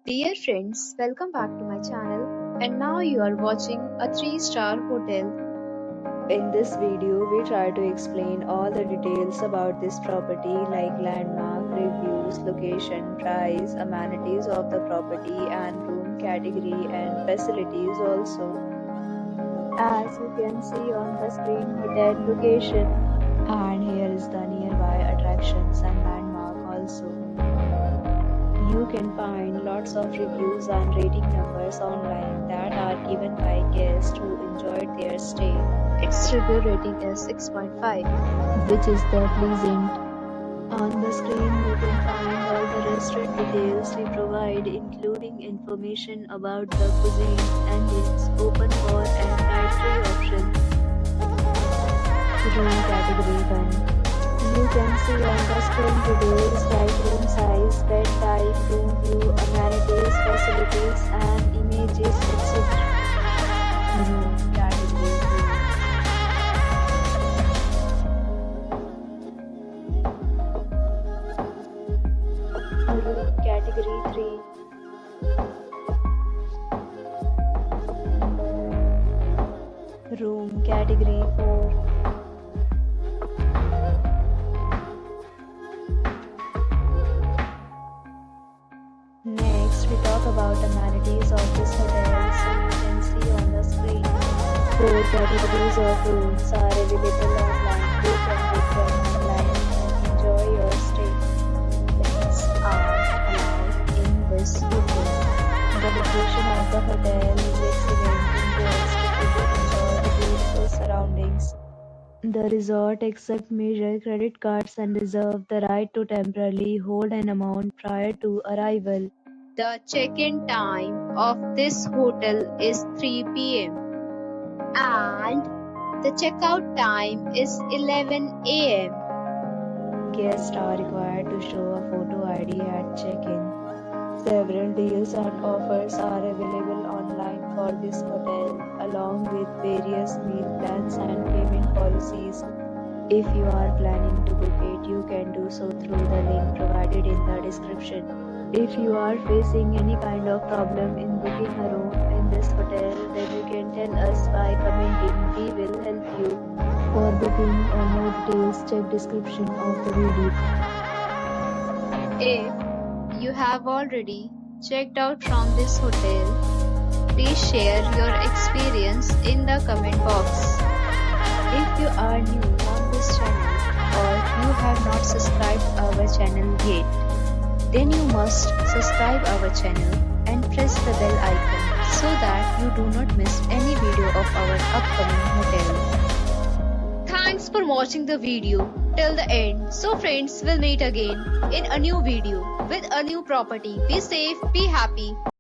Dear friends, welcome back to my channel, and now you are watching a 3-star hotel. In this video, we try to explain all the details about this property like landmark, reviews, location, price, amenities of the property and room category and facilities also. As you can see on the screen, hotel location. And here is the nearby attractions and landmark also. You can find lots of reviews and rating numbers online that are given by guests who enjoyed their stay. Its review rating is 6.5, which is the pleasant. On the screen, you can find all the restaurant details we provide, including information about the cuisine and its open for and night-free option. Room category 1. You can see on the screen details like room size, bed type, room view, amenities, facilities, and images, etc. Room category 2. Room category 3. Room category 4. Next, we talk about amenities of this hotel. So you can see on the screen, 4 categories of rooms are available online. You can book them online and enjoy your stay. pets are allowed in this hotel. The location of the hotel is excellent and guests can enjoy the beautiful surroundings. The resort accepts major credit cards and reserves the right to temporarily hold an amount prior to arrival. The check-in time of this hotel is 3 p.m. and the checkout time is 11 a.m. Guests are required to show a photo ID at check-in. Several deals and offers are available online for this hotel, along with various meal plans and payment policies. If you are planning to book it, you can do so through the link provided in the description. If you are facing any kind of problem in booking a room in this hotel, then you can tell us by commenting. We will help you. For booking or more details, check description of the video. If you have already checked out from this hotel, please share your experience in the comment box. If you are new on this channel or you have not subscribed our channel yet, then you must subscribe our channel and press the bell icon so that you do not miss any video of our upcoming hotel. Thanks for watching the video till the end. So friends, will meet again in a new video with a new property. Be safe, be happy.